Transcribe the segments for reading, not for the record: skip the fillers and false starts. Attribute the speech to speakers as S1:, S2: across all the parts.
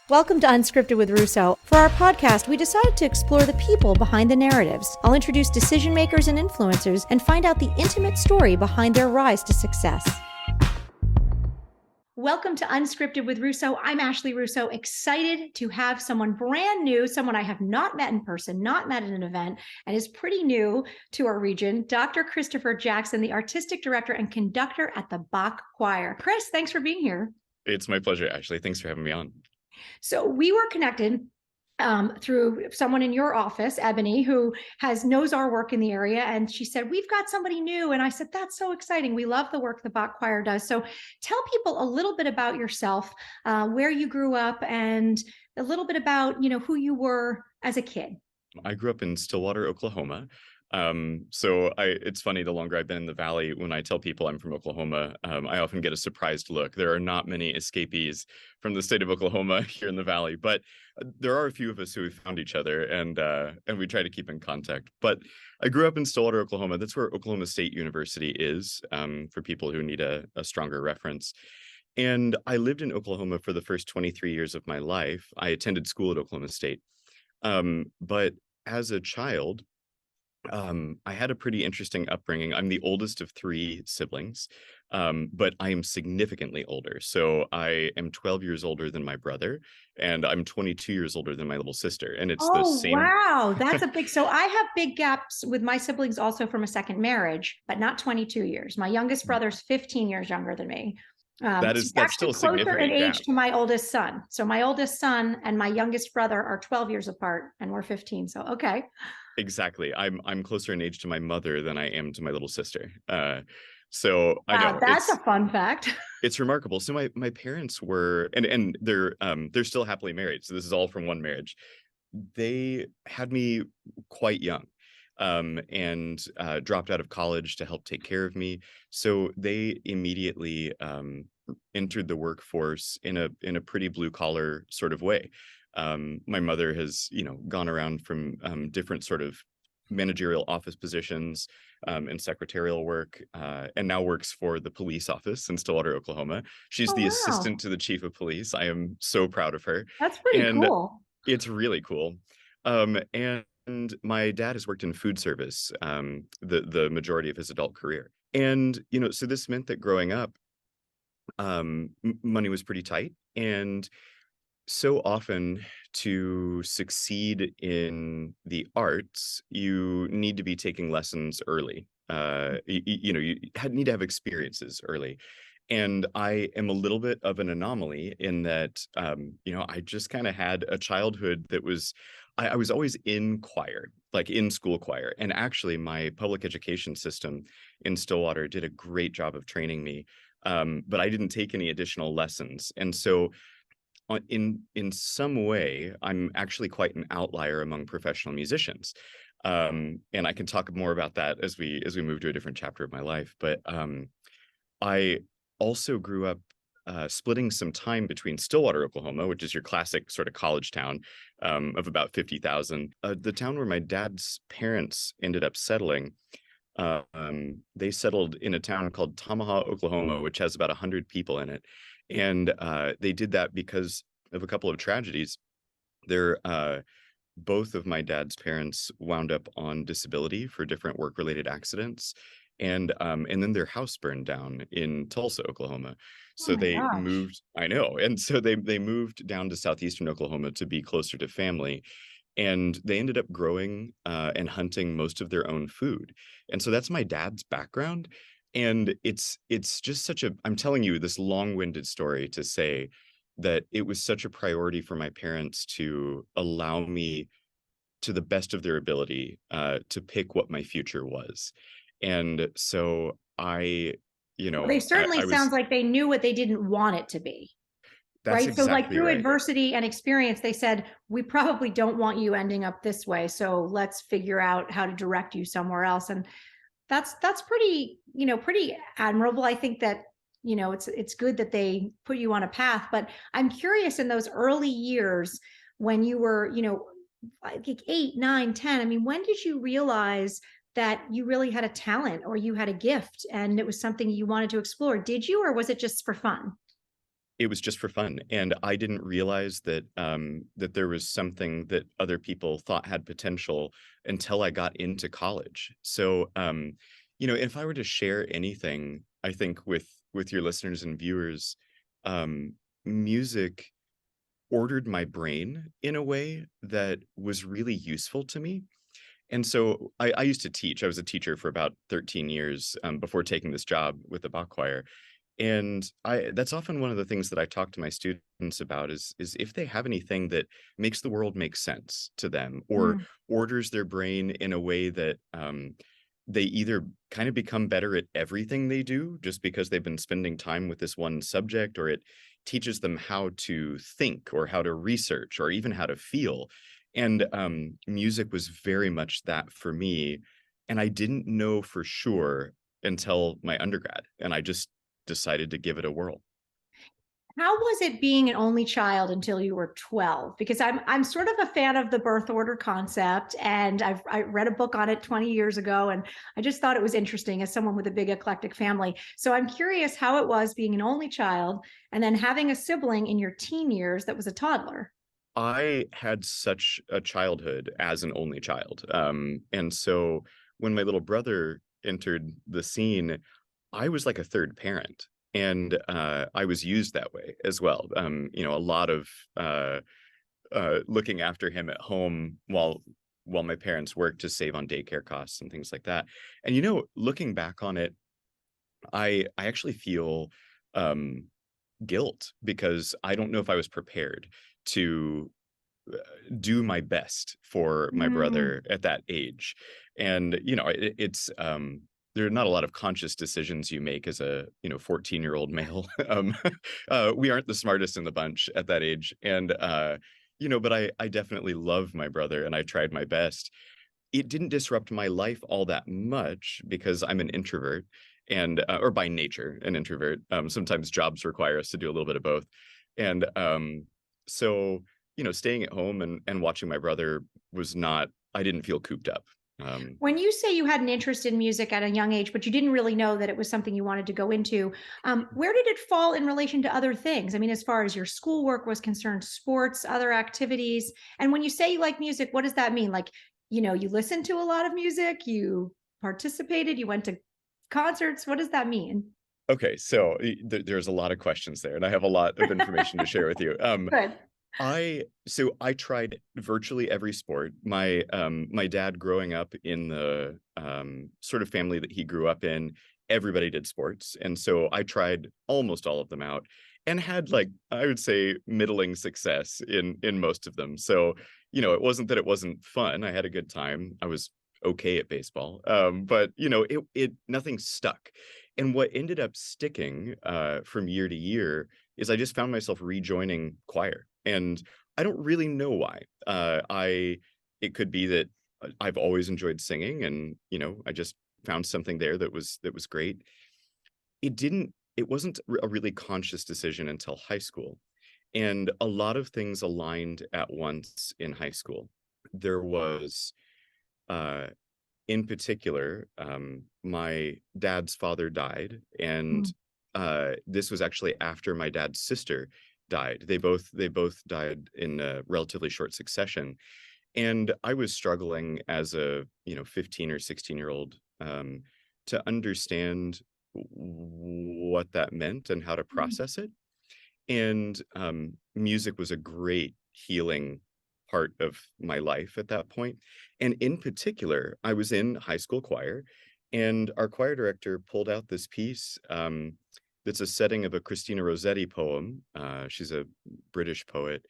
S1: Welcome to Unscripted with Russo. For our podcast, we decided to explore the people behind the narratives. I'll introduce decision makers and influencers and find out the intimate story behind their rise to success. Welcome to Unscripted with Russo. I'm Ashley Russo, excited to have someone brand new, someone I have not met in person, not met at an event, and is pretty new to our region, Dr. Christopher Jackson, the artistic director and conductor at the Bach Choir. Chris, thanks for being here.
S2: It's my pleasure, Ashley. Thanks for having me on.
S1: So we were connected through someone in your office, Ebony, who knows our work in the area. And she said, we've got somebody new. And I said, that's so exciting. We love the work the Bach Choir does. So tell people a little bit about yourself, where you grew up, and a little bit about, who you were as a kid.
S2: I grew up in Stillwater, Oklahoma. It's funny, the longer I've been in the Valley, when I tell people I'm from Oklahoma, I often get a surprised look. There are not many escapees from the state of Oklahoma here in the Valley, but there are a few of us who have found each other, and we try to keep in contact. But I grew up in Stillwater, Oklahoma. That's where Oklahoma State University is, for people who need a stronger reference. And I lived in Oklahoma for the first 23 years of my life. I attended school at Oklahoma State. But as a child, I had a pretty interesting upbringing. I'm the oldest of three siblings, but I am significantly older. So I am 12 years older than my brother, and I'm 22 years older than my little sister. And it's the same.
S1: Wow, that's a big. So I have big gaps with my siblings also from a second marriage, but not 22 years. My youngest brother's 15 years younger than me.
S2: That's still
S1: closer in age
S2: gap.
S1: to my oldest son. So my oldest son and my youngest brother are 12 years apart, and we're 15. So okay.
S2: Exactly. I'm closer in age to my mother than I am to my little sister. So
S1: wow,
S2: I know
S1: that's a fun fact.
S2: It's remarkable. So my parents were, and they're still happily married. So this is all from one marriage. They had me quite young, and dropped out of college to help take care of me. So they immediately entered the workforce in a pretty blue collar sort of way. My mother has, gone around from different sort of managerial office positions and secretarial work, and now works for the police office in Stillwater, Oklahoma. She's the assistant to the chief of police. I am so proud of her.
S1: That's pretty cool.
S2: It's really cool. And my dad has worked in food service the majority of his adult career. And, so this meant that growing up, money was pretty tight. And so often, to succeed in the arts, you need to be taking lessons early. You need to have experiences early. And I am a little bit of an anomaly in that, I just kind of had a childhood that was, I was always in choir, like in school choir. And actually, my public education system in Stillwater did a great job of training me, but I didn't take any additional lessons. And so in some way, I'm actually quite an outlier among professional musicians. And I can talk more about that as we move to a different chapter of my life. But I also grew up splitting some time between Stillwater, Oklahoma, which is your classic sort of college town of about 50,000. The town where my dad's parents ended up settling. They settled in a town called Tomahawk, Oklahoma, which has about 100 people in it. And they did that because of a couple of tragedies. Both of my dad's parents wound up on disability for different work-related accidents. And then their house burned down in Tulsa, Oklahoma. So they moved, I know. And so they moved down to southeastern Oklahoma to be closer to family. And they ended up growing and hunting most of their own food. And so that's my dad's background. And it's just I'm telling you this long-winded story to say that it was such a priority for my parents to allow me, to the best of their ability, to pick what my future was. And so they
S1: certainly sounds like they knew what they didn't want it to be.
S2: Right.
S1: Exactly. So like through adversity and experience, they said, we probably don't want you ending up this way. So let's figure out how to direct you somewhere else. And that's pretty, pretty admirable. I think that, it's good that they put you on a path, but I'm curious, in those early years when you were, like 8, 9, 10, I mean, when did you realize that you really had a talent or you had a gift and it was something you wanted to explore? Did you, or was it just for fun?
S2: it was just for fun, and I didn't realize that that there was something that other people thought had potential until I got into college. So, if I were to share anything, I think with your listeners and viewers, um, music ordered my brain in a way that was really useful to me. And so I used to teach. I was a teacher for about 13 years before taking this job with the Bach Choir. And I that's often one of the things that I talk to my students about is if they have anything that makes the world make sense to them or
S1: Mm.
S2: orders their brain in a way that they either kind of become better at everything they do just because they've been spending time with this one subject, or it teaches them how to think or how to research or even how to feel. And music was very much that for me. And I didn't know for sure until my undergrad. And I just decided to give it a whirl.
S1: How was it being an only child until you were 12? Because I'm sort of a fan of the birth order concept, and I read a book on it 20 years ago, and I just thought it was interesting as someone with a big eclectic family. So I'm curious how it was being an only child and then having a sibling in your teen years that was a toddler.
S2: I had such a childhood as an only child. And so when my little brother entered the scene, I was like a third parent. And I was used that way as well. A lot of looking after him at home while my parents worked to save on daycare costs and things like that. And looking back on it, I actually feel um, guilt because I don't know if I was prepared to do my best for my
S1: Mm.
S2: brother at that age. And it's there are not a lot of conscious decisions you make as a 14-year-old male. We aren't the smartest in the bunch at that age. And but I definitely love my brother and I tried my best. It didn't disrupt my life all that much because I'm an introvert, and or by nature an introvert. Sometimes jobs require us to do a little bit of both. And so staying at home and watching my brother was not, I didn't feel cooped up.
S1: When you say you had an interest in music at a young age, but you didn't really know that it was something you wanted to go into, where did it fall in relation to other things? I mean, as far as your schoolwork was concerned, sports, other activities. And when you say you like music, what does that mean? Like, you listened to a lot of music, you participated, you went to concerts. What does that mean?
S2: Okay, so there's a lot of questions there, and I have a lot of information to share with you.
S1: Good.
S2: I tried virtually every sport. My dad, growing up in the sort of family that he grew up in, everybody did sports, and so I tried almost all of them out and had, like, I would say, middling success in most of them. So it wasn't that it wasn't fun. I had a good time. I was okay at baseball, but it nothing stuck. And what ended up sticking from year to year is I just found myself rejoining choir, and I don't really know why. I It could be that I've always enjoyed singing, and I just found something there that was great. It wasn't a really conscious decision until high school, and a lot of things aligned at once in high school. There was uh, in particular, my dad's father died, and
S1: Mm.
S2: this was actually after my dad's sister died. They both died in a relatively short succession, and I was struggling as a 15 or 16-year-old to understand what that meant and how to
S1: Mm.
S2: process it. And music was a great healing part of my life at that point. And in particular, I was in high school choir, and our choir director pulled out this piece that's a setting of a Christina Rossetti poem. She's a British poet,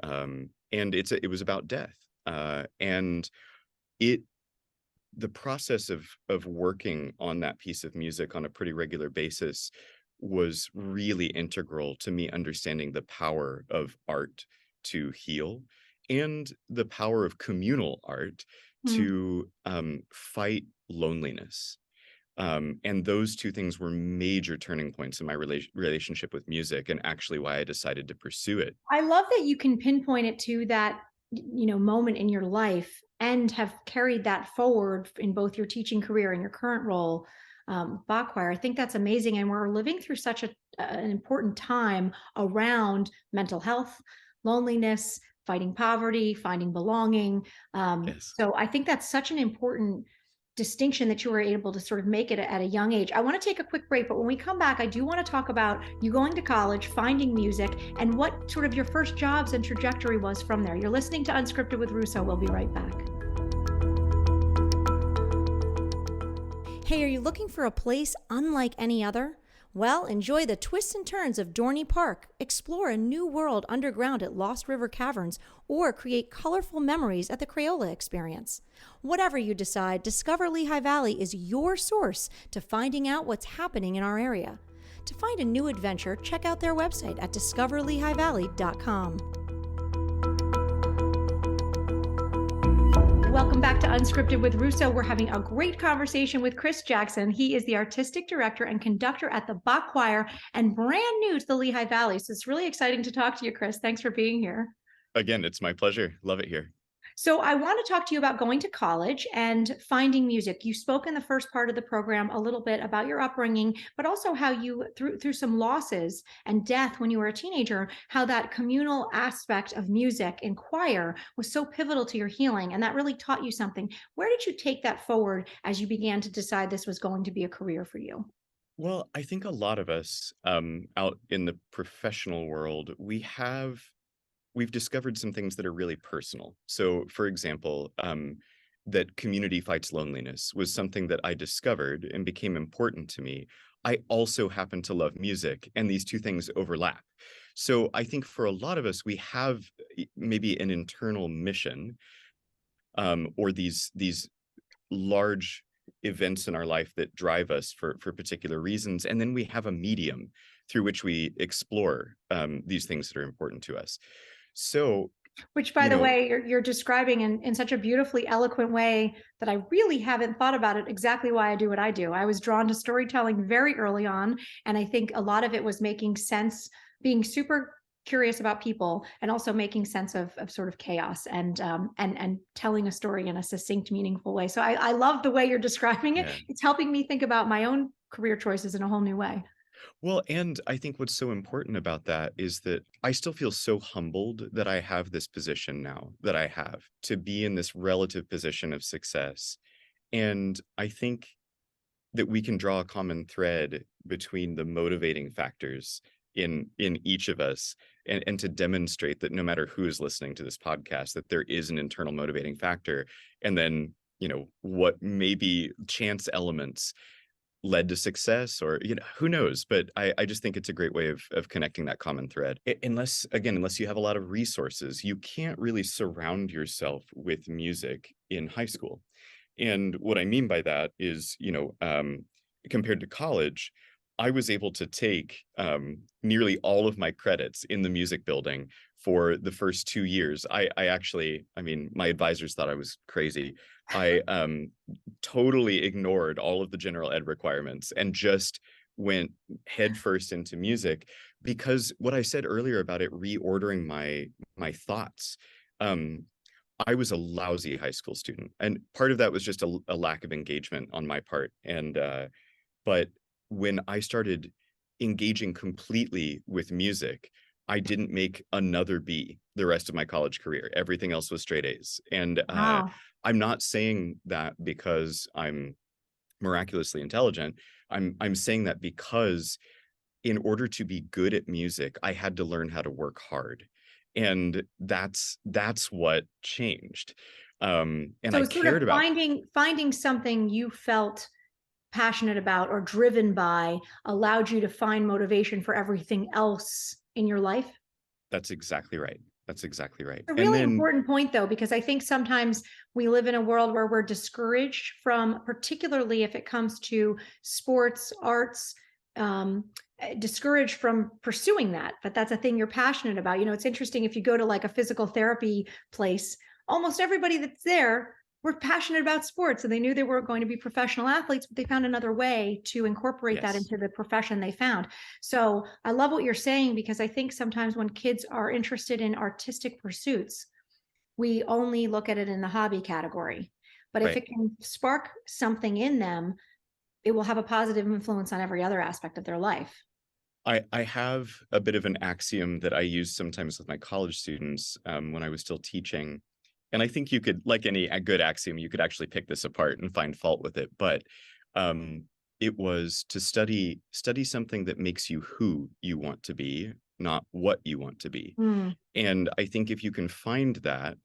S2: and it was about death. And it the process of working on that piece of music on a pretty regular basis was really integral to me understanding the power of art to heal and the power of communal art
S1: Mm.
S2: to fight loneliness. And those two things were major turning points in my relationship with music, and actually why I decided to pursue it.
S1: I love that you can pinpoint it to that, moment in your life and have carried that forward in both your teaching career and your current role, Bach Choir. I think that's amazing. And we're living through such an important time around mental health, loneliness, fighting poverty, finding belonging.
S2: Yes.
S1: So I think that's such an important distinction that you were able to sort of make it at a young age. I want to take a quick break, but when we come back, I do want to talk about you going to college, finding music, and what sort of your first jobs and trajectory was from there. You're listening to Unscripted with Russo. We'll be right back. Hey, are you looking for a place unlike any other? Well, enjoy the twists and turns of Dorney Park, explore a new world underground at Lost River Caverns, or create colorful memories at the Crayola Experience. Whatever you decide, Discover Lehigh Valley is your source to finding out what's happening in our area. To find a new adventure, check out their website at discoverlehighvalley.com. Welcome back to Unscripted with Russo. We're having a great conversation with Chris Jackson. He is the artistic director and conductor at the Bach Choir and brand new to the Lehigh Valley. So it's really exciting to talk to you, Chris. Thanks for being here.
S2: Again, it's my pleasure. Love it here.
S1: So I want to talk to you about going to college and finding music. You spoke in the first part of the program a little bit about your upbringing, but also how you, through some losses and death when you were a teenager, how that communal aspect of music and choir was so pivotal to your healing. And that really taught you something. Where did you take that forward as you began to decide this was going to be a career for you?
S2: Well, I think a lot of us out in the professional world, we've discovered some things that are really personal. So, for example, that community fights loneliness was something that I discovered and became important to me. I also happen to love music, and these two things overlap. So I think for a lot of us, we have maybe an internal mission, or these large events in our life that drive us for particular reasons, and then we have a medium through which we explore these things that are important to us. So,
S1: which, by the way, you're describing in such a beautifully eloquent way that I really haven't thought about it exactly why I do what I do. I was drawn to storytelling very early on, and I think a lot of it was making sense, being super curious about people, and also making sense of sort of chaos and telling a story in a succinct, meaningful way. So I love the way you're describing it.
S2: yeah.
S1: It's helping me think about my own career choices in a whole new way.
S2: Well, and I think what's so important about that is that I still feel so humbled that I have this position now that I have to be in this relative position of success. And I think that we can draw a common thread between the motivating factors in each of us, and to demonstrate that no matter who is listening to this podcast, that there is an internal motivating factor. And then, what may be chance elements led to success, or who knows, but I just think it's a great way of connecting that common thread. Unless you have a lot of resources, you can't really surround yourself with music in high school. And what I mean by that is, compared to college, I was able to take nearly all of my credits in the music building for the first 2 years. I actually, my advisors thought I was crazy. I totally ignored all of the general ed requirements and just went headfirst into music, because what I said earlier about it reordering my thoughts. I was a lousy high school student, and part of that was just a lack of engagement on my part. And but when I started engaging completely with music, I didn't make another B the rest of my college career. Everything else was straight A's. And
S1: Wow.
S2: I'm not saying that because I'm miraculously intelligent. I'm saying that because in order to be good at music, I had to learn how to work hard. And that's what changed. And
S1: So
S2: I
S1: sort of
S2: cared about.
S1: finding something you felt passionate about or driven by allowed you to find motivation for everything else in your life.
S2: That's exactly right. That's exactly right.
S1: A really important point, though, because I think sometimes we live in a world where we're discouraged from, particularly if it comes to sports, arts, discouraged from pursuing that. But that's a thing you're passionate about. It's interesting, if you go to like a physical therapy place, almost everybody that's there were passionate about sports, and they knew they weren't going to be professional athletes, but they found another way to incorporate that into the profession they found. So I love what you're saying, because I think sometimes when kids are interested in artistic pursuits, we only look at it in the hobby category. But if it can spark something in them, it will have a positive influence on every other aspect of their life.
S2: I have a bit of an axiom that I use sometimes with my college students when I was still teaching. And I think you could, like any a good axiom, you could actually pick this apart and find fault with it. But um, it was to study something that makes you who you want to be, not what you want to be.
S1: Mm.
S2: And I think if you can find that,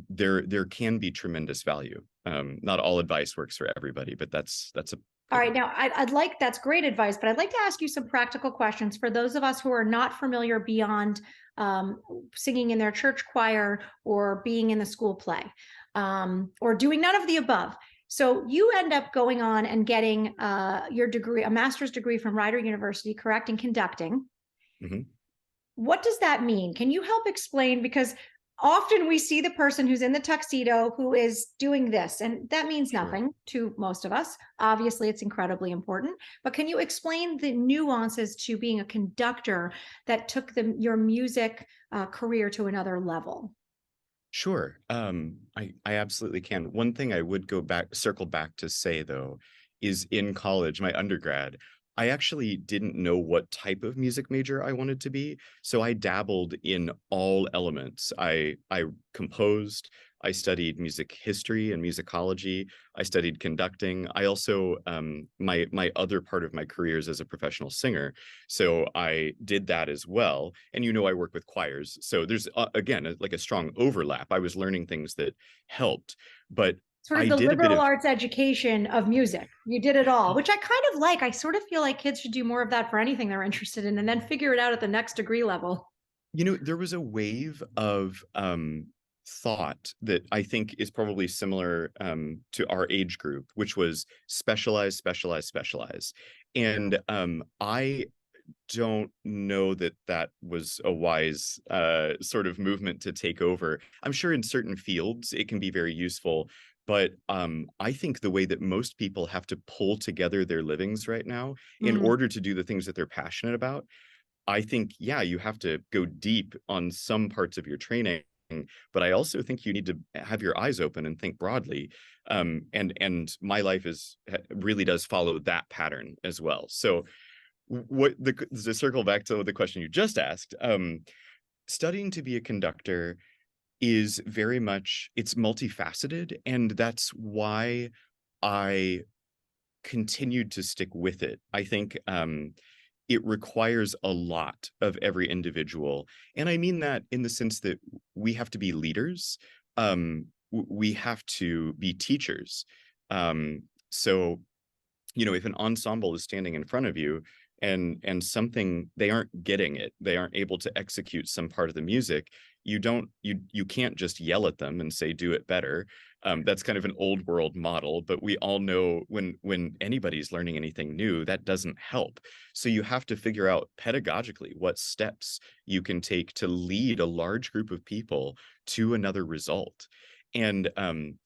S2: there can be tremendous value. Not all advice works for everybody, but that's a
S1: All
S2: good
S1: right,
S2: one.
S1: now I'd like, that's great advice, but I'd like to ask you some practical questions for those of us who are not familiar beyond um, singing in their church choir or being in the school play or doing none of the above. So you end up going on and getting your degree, a master's degree from Rider University, correct, in conducting.
S2: Mhm.
S1: What does that mean? Can you help explain? Because often we see the person who's in the tuxedo who is doing this, and that means
S2: Sure.
S1: nothing to most of us. Obviously, it's incredibly important. But can you explain the nuances to being a conductor that took your music career to another level?
S2: Sure. I absolutely can. One thing I would circle back to say though, is in college, my undergrad, I actually didn't know what type of music major I wanted to be. So I dabbled in all elements. I composed, I studied music history and musicology, I studied conducting. I also my other part of my career is as a professional singer. So I did that as well. And I work with choirs. So there's again like a strong overlap. I was learning things that helped, but
S1: Sort of
S2: I
S1: the
S2: did a bit
S1: liberal
S2: of,
S1: arts education of music. You did it all, which I kind of like. I sort of feel like kids should do more of that for anything they're interested in and then figure it out at the next degree level.
S2: there was a wave of thought that I think is probably similar to our age group, which was specialize, specialize, specialize. And I don't know that that was a wise sort of movement to take over. I'm sure in certain fields it can be very useful, but I think the way that most people have to pull together their livings right now in
S1: Mm.
S2: order to do the things that they're passionate about, I think, yeah, you have to go deep on some parts of your training, but I also think you need to have your eyes open and think broadly. And my life really does follow that pattern as well. So what the to circle back to the question you just asked, studying to be a conductor is very much it's multifaceted, and that's why I continued to stick with it. I think it requires a lot of every individual, and I mean that in the sense that we have to be leaders. We have to be teachers. So if an ensemble is standing in front of you and something they aren't getting it, they aren't able to execute some part of the music, you can't just yell at them and say do it better. That's kind of an old world model, but we all know when anybody's learning anything new, that doesn't help. So you have to figure out pedagogically what steps you can take to lead a large group of people to another result. And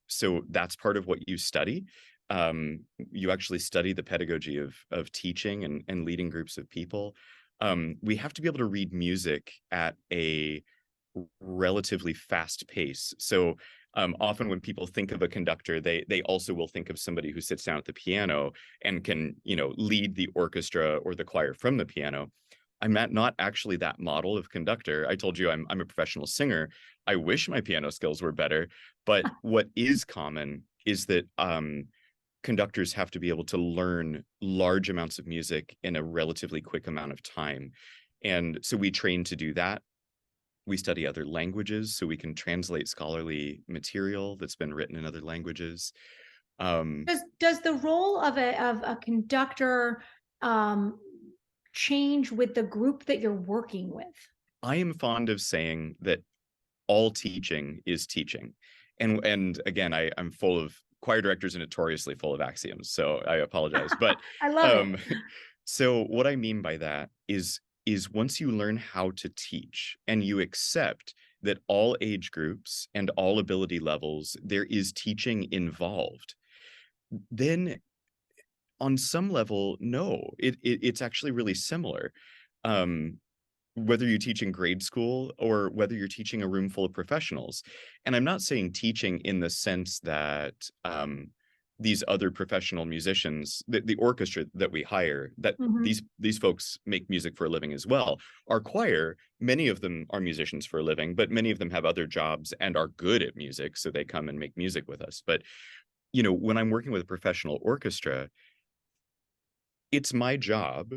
S2: so that's part of what you study. You actually study the pedagogy of teaching and leading groups of people. We have to be able to read music at a relatively fast pace. So often when people think of a conductor, they also will think of somebody who sits down at the piano and can lead the orchestra or the choir from the piano. I'm not actually that model of conductor. I told you I'm a professional singer. I wish my piano skills were better, but what is common is that conductors have to be able to learn large amounts of music in a relatively quick amount of time. And so we train to do that. We study other languages so we can translate scholarly material that's been written in other languages.
S1: Does the role of a conductor change with the group that you're working with?
S2: I am fond of saying that all teaching is teaching. And again, I'm full of choir directors are notoriously full of axioms, so I apologize. But
S1: I love it.
S2: um, so what I mean by that is once you learn how to teach and you accept that all age groups and all ability levels, there is teaching involved, then on some level, no, it's actually really similar. Um, whether you teach in grade school or whether you're teaching a room full of professionals. And I'm not saying teaching in the sense that these other professional musicians, the orchestra that we hire, that
S1: Mhm.
S2: these folks make music for a living as well. Our choir, many of them are musicians for a living, but many of them have other jobs and are good at music, so they come and make music with us. But when I'm working with a professional orchestra, it's my job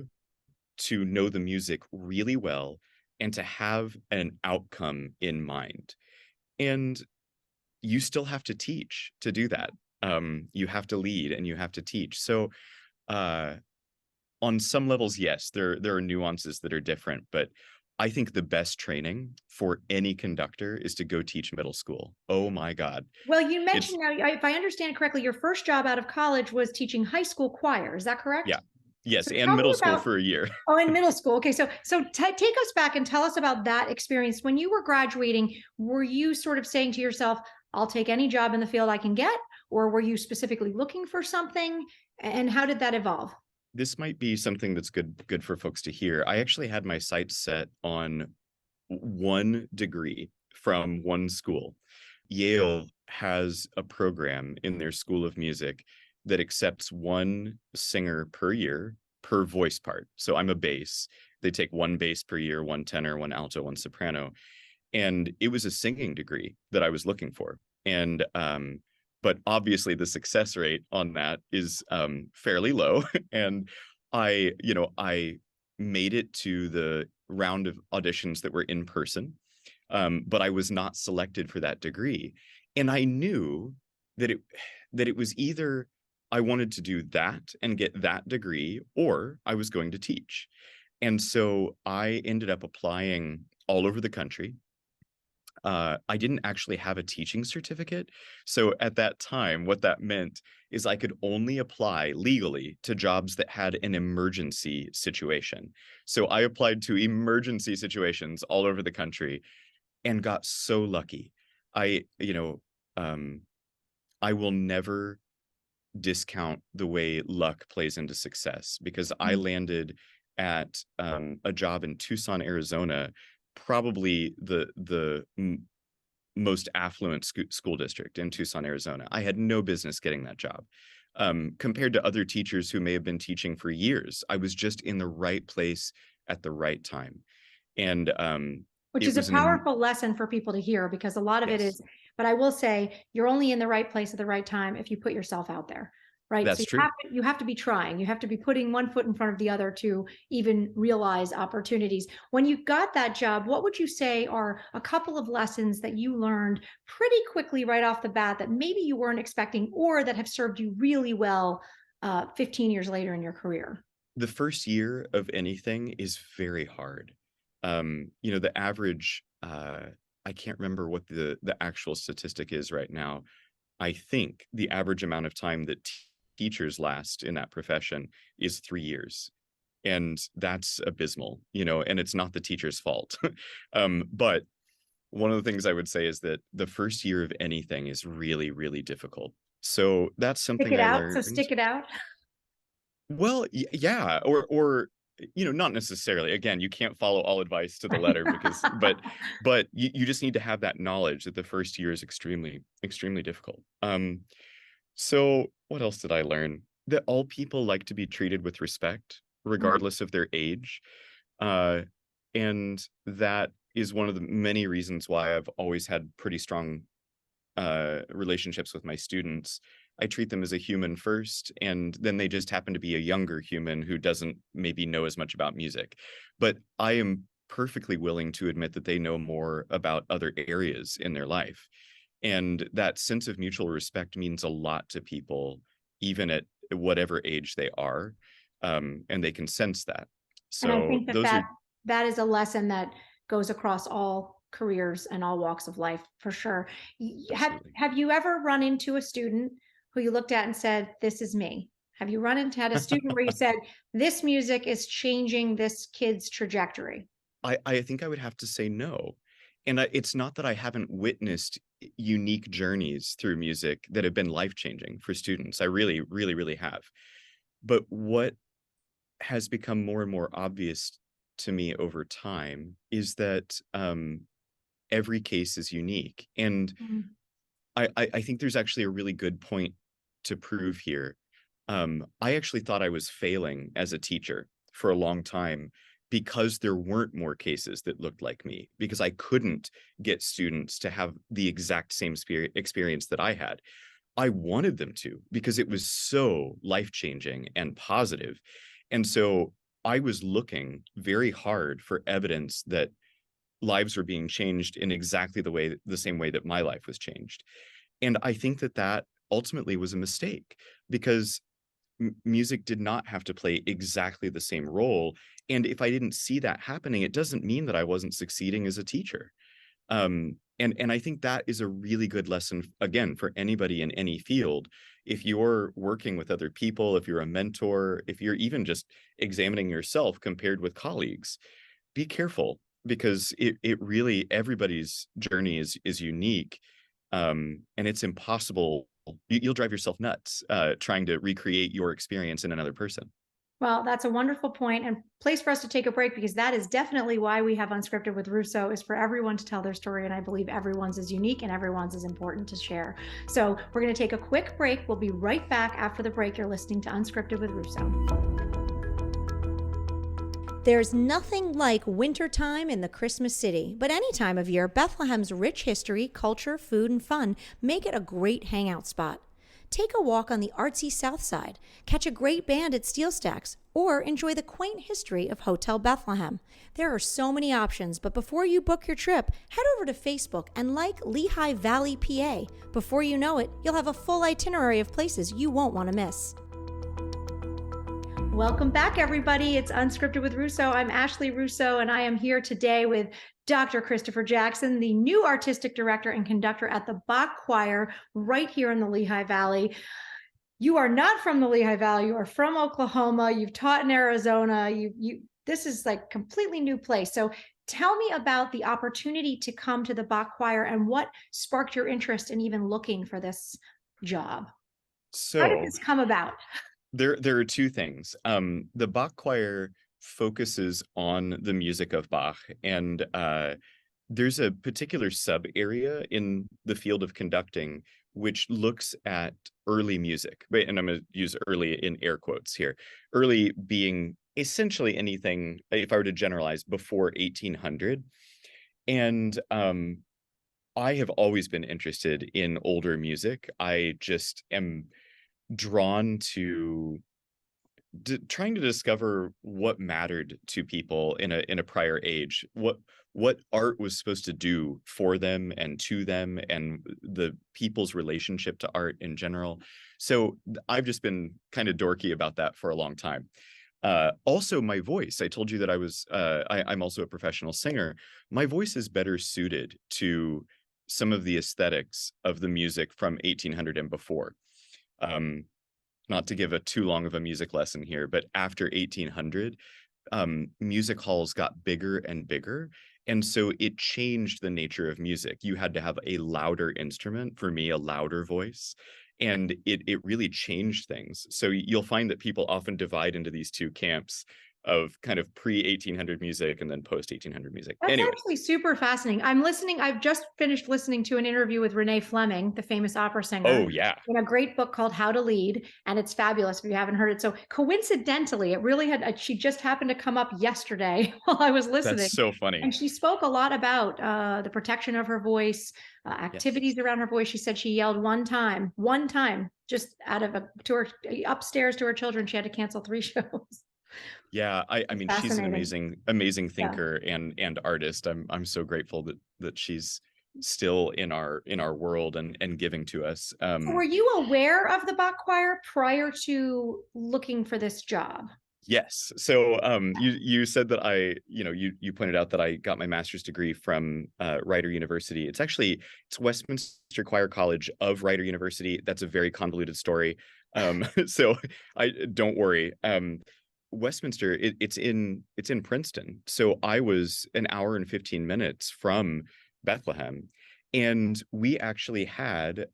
S2: to know the music really well and to have an outcome in mind. And you still have to teach to do that. You have to lead and you have to teach. So uh, on some levels, yes, there are nuances that are different, but I think the best training for any conductor is to go teach middle school. Oh my God.
S1: Well, you
S2: It's
S1: mentioned now, if I understand correctly, your first job out of college was teaching high school choir. Is that correct?
S2: Yeah. Yes,
S1: So
S2: and
S1: tell me
S2: middle school
S1: about,
S2: for a year.
S1: oh, in middle school. Okay, so take us back and tell us about that experience. When you were graduating, were you sort of saying to yourself, I'll take any job in the field I can get, or were you specifically looking for something? And how did that evolve?
S2: This might be something that's good for folks to hear. I actually had my sights set on one degree from one school. Yale has a program in their School of Music that accepts one singer per year per voice part. So I'm a bass. They take one bass per year, one tenor, one alto, one soprano. And it was a singing degree that I was looking for. And but obviously the success rate on that is fairly low. And I made it to the round of auditions that were in person, but I was not selected for that degree. And I knew that it was either I wanted to do that and get that degree, or I was going to teach. And so I ended up applying all over the country. I didn't actually have a teaching certificate. So at that time, what that meant is I could only apply legally to jobs that had an emergency situation. So I applied to emergency situations all over the country and got so lucky. I, you know, um, I will never discount the way luck plays into success, because I
S1: Mm.
S2: landed at a job in Tucson, Arizona, probably the most affluent school district in Tucson, Arizona. I had no business getting that job. Compared to other teachers who may have been teaching for years, I was just in the right place at the right time. And
S1: Which
S2: it
S1: is a
S2: was an
S1: powerful lesson for people to hear, because a lot of it
S2: yes,
S1: is, but I will say you're only in the right place at the right time if you put yourself out there, right? So
S2: that's true.
S1: you have to be trying, you have to be putting one foot in front of the other to even realize opportunities. When you got that job, what would you say are a couple of lessons that you learned pretty quickly right off the bat that maybe you weren't expecting, or that have served you really well 15 years later in your career?
S2: The first year of anything is very hard. The average, I can't remember what the actual statistic is right now. I think the average amount of time that teachers last in that profession is 3 years. And that's abysmal, and it's not the teacher's fault. But one of the things I would say is that the first year of anything is really, really difficult. So that's
S1: Stick
S2: something
S1: it
S2: I
S1: out. So
S2: learned.
S1: stick it out.
S2: Well, yeah, or not necessarily. Again, you can't follow all advice to the letter, because but you just need to have that knowledge that the first year is extremely, extremely difficult. So what else did I learn? That all people like to be treated with respect,
S1: Mm.
S2: regardless of their age. Uh, and that is one of the many reasons why I've always had pretty strong relationships with my students. I treat them as a human first, and then they just happen to be a younger human who doesn't maybe know as much about music. But I am perfectly willing to admit that they know more about other areas in their life. And that sense of mutual respect means a lot to people, even at whatever age they are. And they can sense that.
S1: And I
S2: So
S1: think that
S2: those are
S1: that is a lesson that goes across all careers and all walks of life for sure.
S2: absolutely.
S1: Have you ever run into a student who you looked at and said, "This is me"? Have you run into had a student where you said, "This music is changing this kid's trajectory"?
S2: I think I would have to say no. And it's not that I haven't witnessed unique journeys through music that have been life-changing for students. I really, really, really have. But what has become more and more obvious to me over time is that every case is unique. And
S1: Mm.
S2: I think there's actually a really good point to prove here. I actually thought I was failing as a teacher for a long time because there weren't more cases that looked like me, because I couldn't get students to have the exact same experience that I had. I wanted them to, because it was so life-changing and positive. And so I was looking very hard for evidence that lives were being changed in exactly the same way that my life was changed. And I think that that ultimately was a mistake, because music did not have to play exactly the same role. And if I didn't see that happening, it doesn't mean that I wasn't succeeding as a teacher. And I think that is a really good lesson, again, for anybody in any field. If you're working with other people, if you're a mentor, if you're even just examining yourself compared with colleagues, be careful, because it really, everybody's journey is unique. And it's impossible. You'll drive yourself nuts trying to recreate your experience in another person.
S1: Well, that's a wonderful point and place for us to take a break, because that is definitely why we have Unscripted with Russo, is for everyone to tell their story. And I believe everyone's is unique and everyone's is important to share. So we're going to take a quick break. We'll be right back after the break. You're listening to Unscripted with Russo. There's nothing like wintertime in the Christmas city, but any time of year, Bethlehem's rich history, culture, food, and fun make it a great hangout spot. Take a walk on the artsy South Side, catch a great band at Steel Stacks, or enjoy the quaint history of Hotel Bethlehem. There are so many options, but before you book your trip, head over to Facebook and like Lehigh Valley, PA. Before you know it, you'll have a full itinerary of places you won't want to miss. Welcome back, everybody. It's Unscripted with Russo. I'm Ashley Russo, and I am here today with Dr. Christopher Jackson, the new artistic director and conductor at the Bach Choir right here in the Lehigh Valley. You are not from the Lehigh Valley. You are from Oklahoma. You've taught in Arizona. This is like completely new place. So tell me about the opportunity to come to the Bach Choir and what sparked your interest in even looking for this job. How did this come about?
S2: There are two things. The Bach Choir focuses on the music of Bach, and there's a particular sub area in the field of conducting which looks at early music. And I'm going to use early in air quotes here. Early being essentially anything, if I were to generalize, before 1800. And I have always been interested in older music. I just am drawn to trying to discover what mattered to people in a prior age, what art was supposed to do for them and to them, and the people's relationship to art in general. So I've just been kind of dorky about that for a long time. Also, my voice. I told you that I'm also a professional singer. My voice is better suited to some of the aesthetics of the music from 1800 and before. Not to give a too long of a music lesson here, but after 1800, music halls got bigger and bigger. And so it changed the nature of music. You had to have a louder instrument, for me, a louder voice. And it really changed things. So you'll find that people often divide into these two camps of kind of pre-1800 music and then post-1800 music.
S1: That's
S2: Anyway.
S1: actually super fascinating. I've just finished listening to an interview with Renee Fleming, the famous opera singer.
S2: Oh, yeah.
S1: In a great book called How to Lead, and it's fabulous if you haven't heard it. So coincidentally, it really she just happened to come up yesterday while I was listening.
S2: That's so funny.
S1: And she spoke a lot about the protection of her voice, activities around her voice. She said she yelled one time, just upstairs to her children. She had to cancel 3 shows.
S2: Yeah, I mean, she's an amazing thinker and artist. I'm so grateful that she's still in our world and giving to us.
S1: So were you aware of the Bach Choir prior to looking for this job?
S2: Yes. So you said that you pointed out that I got my master's degree from Rider University. It's Westminster Choir College of Rider University. That's a very convoluted story. So don't worry. Westminster, it's in Princeton. So I was an hour and 15 minutes from Bethlehem. And we actually had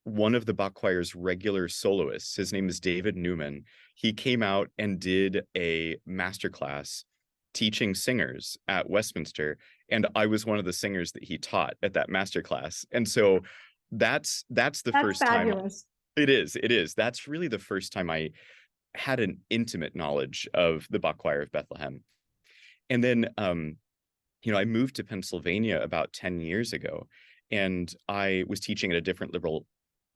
S2: one of the Bach Choir's regular soloists. His name is David Newman. He came out and did a masterclass teaching singers at Westminster. And I was one of the singers that he taught at that masterclass. And so that's the first
S1: fabulous.
S2: It is. It is. That's really the first time I had an intimate knowledge of the Bach Choir of Bethlehem. And then, I moved to Pennsylvania about 10 years ago, and I was teaching at a different liberal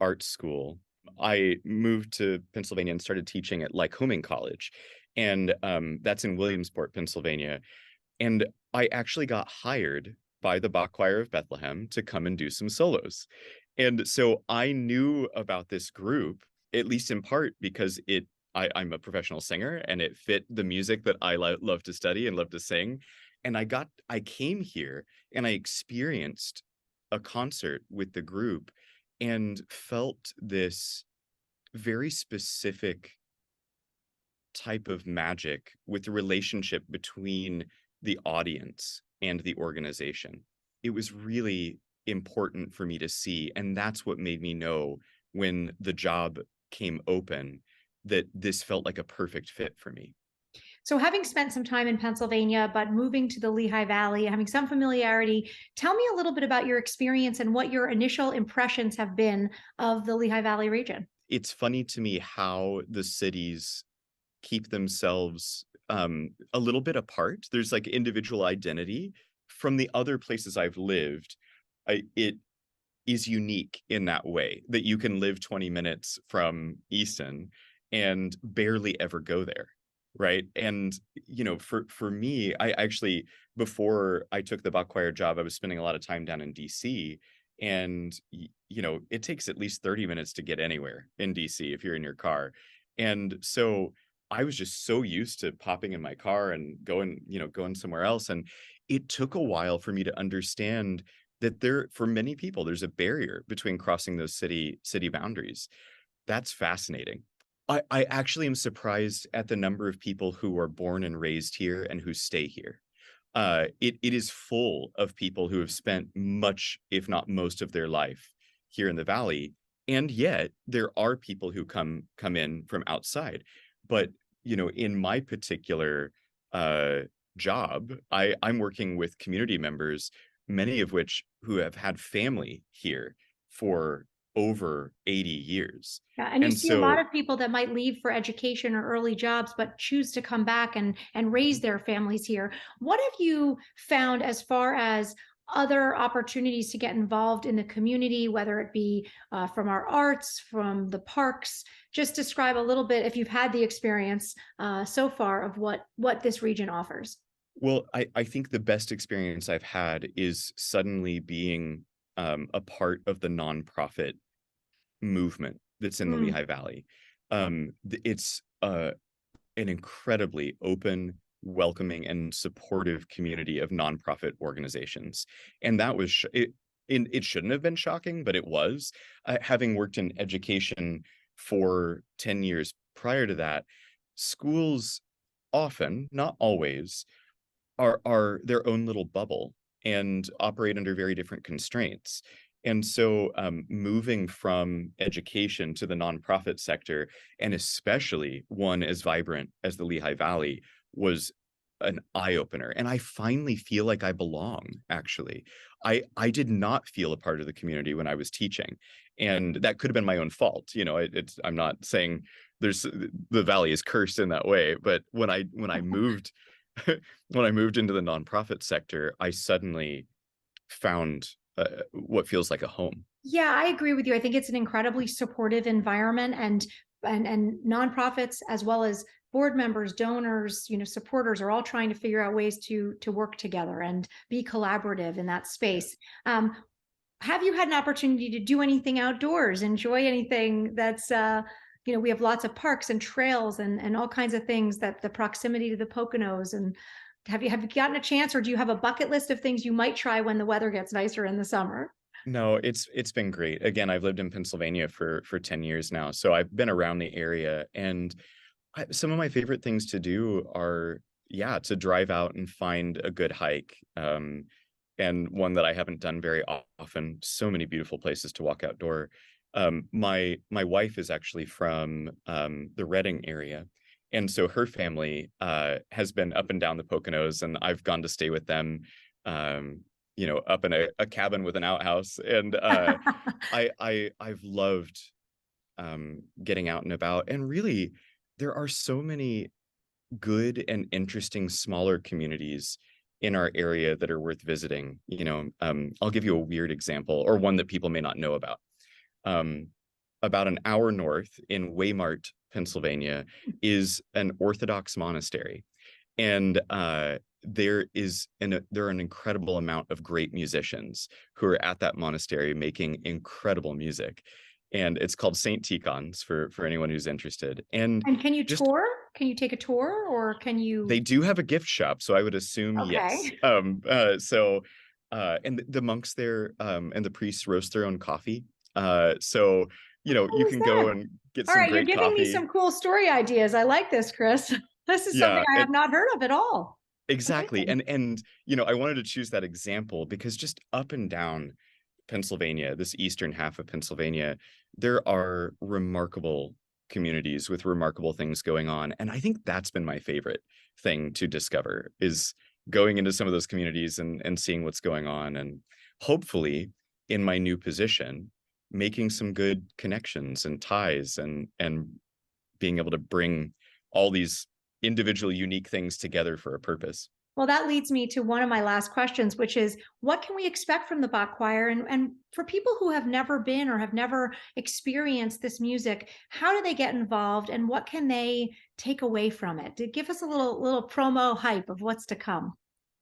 S2: arts school. I moved to Pennsylvania and started teaching at Lycoming College, and that's in Williamsport, Pennsylvania. And I actually got hired by the Bach Choir of Bethlehem to come and do some solos. And so I knew about this group, at least in part because I'm a professional singer and it fit the music that I love to study and love to sing. And I came here and I experienced a concert with the group and felt this very specific type of magic with the relationship between the audience and the organization. It was really important for me to see. And that's what made me know when the job came open that this felt like a perfect fit for me.
S1: So, having spent some time in Pennsylvania, but moving to the Lehigh Valley, having some familiarity, tell me a little bit about your experience and what your initial impressions have been of the Lehigh Valley region.
S2: It's funny to me how the cities keep themselves a little bit apart. There's like individual identity from the other places I've lived. It is unique in that way that you can live 20 minutes from Easton and barely ever go there. Right. And, for me, I actually, before I took the Bach Choir job, I was spending a lot of time down in DC. And, it takes at least 30 minutes to get anywhere in DC if you're in your car. And so I was just so used to popping in my car and going somewhere else. And it took a while for me to understand that for many people, there's a barrier between crossing those city boundaries. That's fascinating. I actually am surprised at the number of people who are born and raised here and who stay here. It is full of people who have spent much, if not most, of their life here in the valley, and yet there are people who come in from outside. But in my particular uh, job, I'm working with community members, many of which who have had family here for over 80 years.
S1: Yeah, and you
S2: And
S1: see a lot
S2: so,
S1: of people that might leave for education or early jobs, but choose to come back and raise their families here. What have you found as far as other opportunities to get involved in the community, whether it be from our arts, from the parks? Just describe a little bit, if you've had the experience so far, of what this region offers.
S2: well, I think the best experience I've had is suddenly being a part of the nonprofit movement that's in the
S1: Mm.
S2: Lehigh Valley. It's an incredibly open, welcoming, and supportive community of nonprofit organizations, and that was it shouldn't have been shocking, but it was. Having worked in education for 10 years prior to that, schools often, not always, are their own little bubble and operate under very different constraints. And so, moving from education to the nonprofit sector, and especially one as vibrant as the Lehigh Valley, was an eye opener. And I finally feel like I belong, actually. I did not feel a part of the community when I was teaching. And that could have been my own fault. I'm not saying the valley is cursed in that way, but when I moved when I moved into the nonprofit sector, I suddenly found what feels like a home.
S1: Yeah, I agree with you. I think it's an incredibly supportive environment, and nonprofits, as well as board members, donors, supporters, are all trying to figure out ways to work together and be collaborative in that space. Have you had an opportunity to do anything outdoors, enjoy anything that's we have lots of parks and trails and all kinds of things, that the proximity to the Poconos, and have you gotten a chance, or do you have a bucket list of things you might try when the weather gets nicer in the summer?
S2: No, it's been great. Again, I've lived in Pennsylvania for 10 years now, so I've been around the area, and some of my favorite things to do are, yeah, to drive out and find a good hike. And one that I haven't done very often. So many beautiful places to walk outdoor. My wife is actually from the Reading area, and so her family has been up and down the Poconos, and I've gone to stay with them. Up in a cabin with an outhouse, and I've loved getting out and about. And really, there are so many good and interesting smaller communities in our area that are worth visiting. I'll give you a weird example, or one that people may not know about. Um, about an hour north in Waymart, Pennsylvania, is an Orthodox monastery, and there are an incredible amount of great musicians who are at that monastery making incredible music. And it's called Saint Tikhon's for anyone who's interested. And
S1: And can you
S2: just
S1: tour? Can you take a tour, or can
S2: they
S1: you?
S2: do have a gift shop, so I would assume yes.
S1: Okay.
S2: And the monks there, and the priests roast their own coffee. So
S1: How
S2: you
S1: was
S2: can go
S1: that?
S2: and get
S1: All
S2: some
S1: right, you're
S2: great
S1: giving me
S2: coffee.
S1: some cool story ideas. I like this, Chris. This is something
S2: Yeah,
S1: I have not heard of at all.
S2: exactly.
S1: Amazing.
S2: And I wanted to choose that example because just up and down Pennsylvania, this eastern half of Pennsylvania, there are remarkable communities with remarkable things going on. And I think that's been my favorite thing to discover, is going into some of those communities and seeing what's going on, and hopefully in my new position making some good connections and ties, and being able to bring all these individual unique things together for a purpose.
S1: Well, that leads me to one of my last questions, which is what can we expect from the Bach Choir? And for people who have never been or have never experienced this music, how do they get involved and what can they take away from it? To give us a little promo hype of what's to come.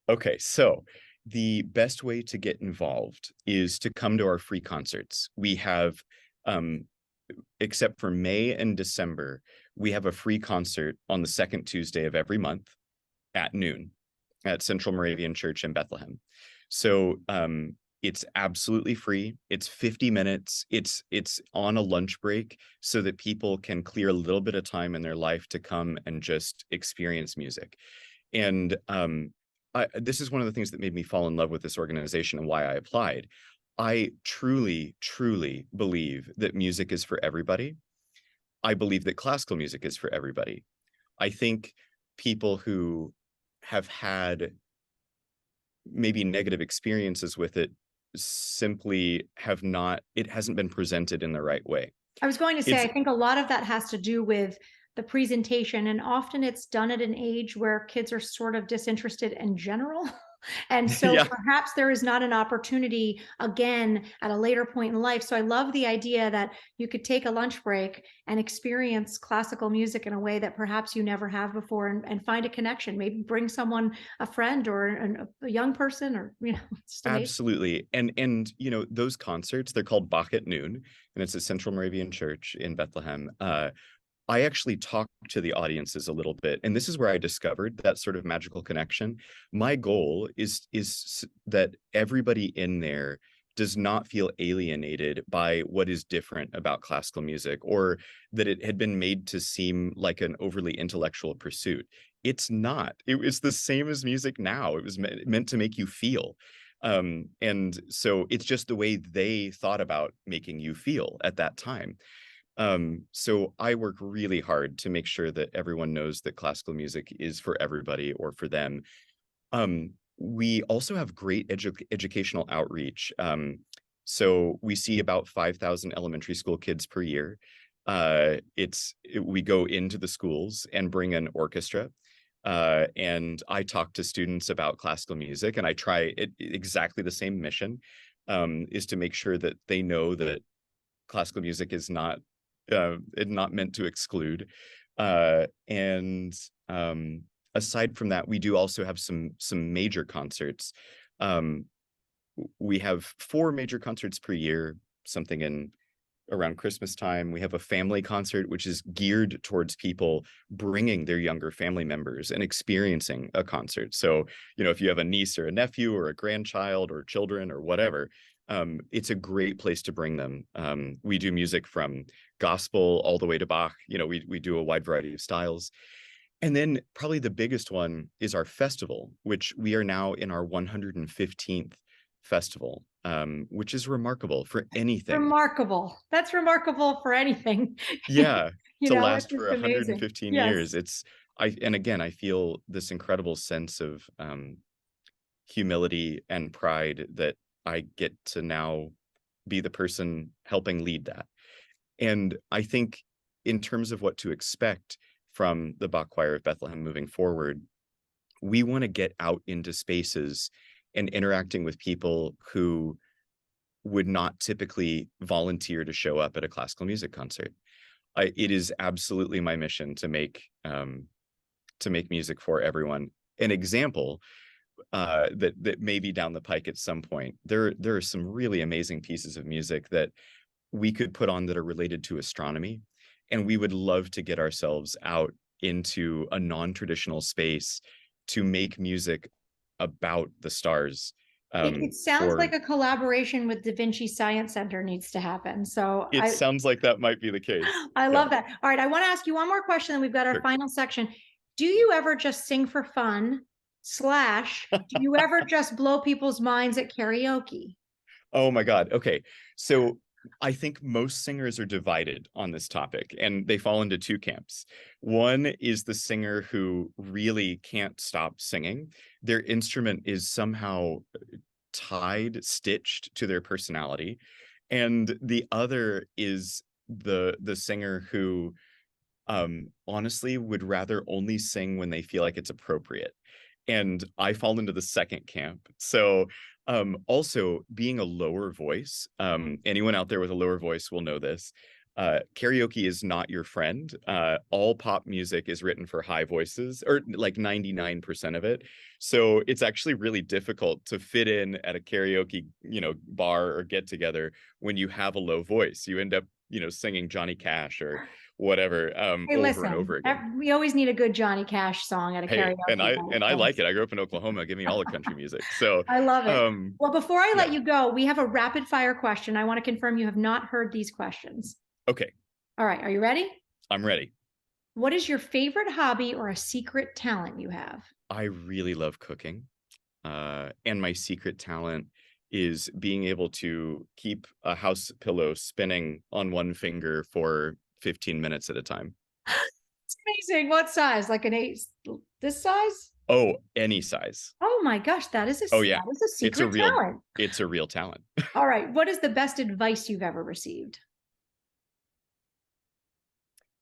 S2: Okay, so the best way to get involved is to come to our free concerts. We have, um, except for May and December, we have a free concert on the second Tuesday of every month at noon at Central Moravian Church in Bethlehem. So it's absolutely free. It's 50 minutes. It's on a lunch break so that people can clear a little bit of time in their life to come and just experience music. And this is one of the things that made me fall in love with this organization and why I applied. I truly, truly believe that music is for everybody. I believe that classical music is for everybody. I think people who have had maybe negative experiences with it simply have not, it hasn't been presented in the right way.
S1: I was going to say,
S2: It's
S1: I think a lot of that has to do with the presentation, and often it's done at an age where kids are sort of disinterested in general. And so
S2: yeah,
S1: perhaps there is not an opportunity again at a later point in life. So I love the idea that you could take a lunch break and experience classical music in a way that perhaps you never have before, and find a connection. Maybe bring someone, a friend or a young person, or, it's just amazing.
S2: absolutely. And those concerts, they're called Bach at Noon, and it's at Central Moravian Church in Bethlehem. I actually talked to the audiences a little bit, and this is where I discovered that sort of magical connection. My goal is that everybody in there does not feel alienated by what is different about classical music, or that it had been made to seem like an overly intellectual pursuit. It's not. It's the same as music now. It was meant to make you feel. And so it's just the way they thought about making you feel at that time. So I work really hard to make sure that everyone knows that classical music is for everybody or for them. We also have great educational outreach. So we see about 5,000 elementary school kids per year. We go into the schools and bring an orchestra. And I talk to students about classical music, and I try exactly the same mission, is to make sure that they know that classical music is not meant to exclude. And aside from that, we do also have some major concerts. Um, we have 4 major concerts per year, something in around Christmas time. We have a family concert, which is geared towards people bringing their younger family members and experiencing a concert. So, if you have a niece or a nephew or a grandchild or children or whatever, it's a great place to bring them. We do music from gospel all the way to Bach. We do a wide variety of styles. And then probably the biggest one is our festival, which we are now in our 115th festival, which is remarkable for anything.
S1: Remarkable. That's remarkable for anything.
S2: Yeah, to
S1: It's
S2: last for
S1: just amazing.
S2: 115
S1: Yes.
S2: years. And again, I feel this incredible sense of humility and pride that I get to now be the person helping lead that. And I think in terms of what to expect from the Bach Choir of Bethlehem moving forward, we want to get out into spaces and interacting with people who would not typically volunteer to show up at a classical music concert. It is absolutely my mission to make music for everyone. An example that may be down the pike at some point. There are some really amazing pieces of music that we could put on that are related to astronomy, and we would love to get ourselves out into a non-traditional space to make music about the stars.
S1: It sounds like a collaboration with Da Vinci Science Center needs to happen. So
S2: it sounds like that might be the case.
S1: I love that. All right, I want to ask you one more question, and we've got our final section. Do you ever just sing for fun? / do you ever just blow people's minds at karaoke?
S2: Oh my God. Okay. So I think most singers are divided on this topic, and they fall into two camps. One is the singer who really can't stop singing. Their instrument is somehow stitched to their personality. And the other is the singer who honestly would rather only sing when they feel like it's appropriate. And I fall into the second camp. So also being a lower voice, anyone out there with a lower voice will know this. Karaoke is not your friend. All pop music is written for high voices, or like 99% of it. So it's actually really difficult to fit in at a karaoke, bar or get together when you have a low voice. You end up, singing Johnny Cash or whatever over and over again.
S1: We always need a good Johnny Cash song at a karaoke.
S2: And I like it. I grew up in Oklahoma. Give me all the country music. So
S1: I love it. Well, before I let you go, we have a rapid fire question. I want to confirm you have not heard these questions.
S2: Okay.
S1: All right. Are you ready?
S2: I'm ready.
S1: What is your favorite hobby or a secret talent you have?
S2: I really love cooking. And my secret talent is being able to keep a house pillow spinning on one finger for 15 minutes at a time.
S1: It's amazing. What size? Like an 8? This size?
S2: Oh, any size.
S1: Oh my gosh, that is a secret talent.
S2: It's a real talent.
S1: All right. What is the best advice you've ever received?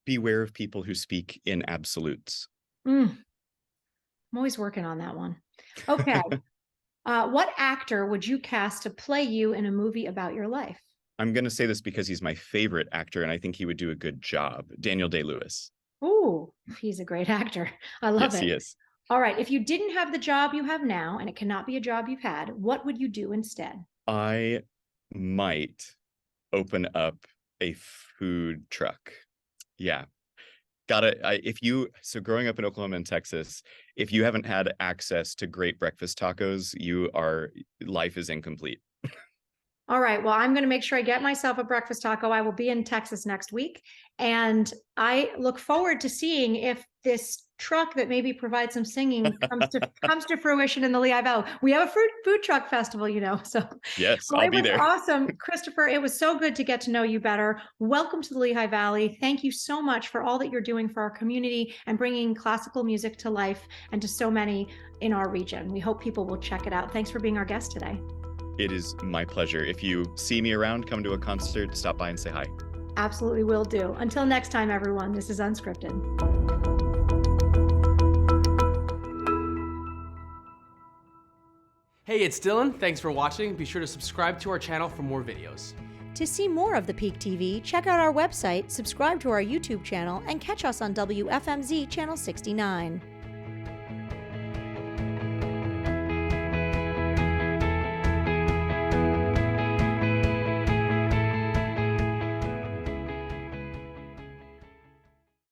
S2: Beware of people who speak in absolutes.
S1: I'm always working on that one. Okay. What actor would you cast to play you in a movie about your life?
S2: I'm going to say this because he's my favorite actor, and I think he would do a good job. Daniel Day-Lewis.
S1: Ooh, he's a great actor. I love it.
S2: Yes, he is.
S1: All right. If you didn't have the job you have now, and it cannot be a job you've had, what would you do instead?
S2: I might open up a food truck. Yeah. So growing up in Oklahoma and Texas, if you haven't had access to great breakfast tacos, life is incomplete.
S1: All right. Well, I'm going to make sure I get myself a breakfast taco. I will be in Texas next week, and I look forward to seeing if this truck that maybe provides some singing comes to fruition in the Lehigh Valley. We have a food truck festival, so
S2: yes, I'll be there.
S1: Awesome, Christopher. It was so good to get to know you better. Welcome to the Lehigh Valley. Thank you so much for all that you're doing for our community and bringing classical music to life and to so many in our region. We hope people will check it out. Thanks for being our guest today.
S2: It is my pleasure. If you see me around, come to a concert, stop by and say hi.
S1: Absolutely will do. Until next time, everyone, this is Unscripted.
S3: Hey, it's Dylan. Thanks for watching. Be sure to subscribe to our channel for more videos.
S4: To see more of the Peak TV, check out our website, subscribe to our YouTube channel, and catch us on WFMZ Channel 69.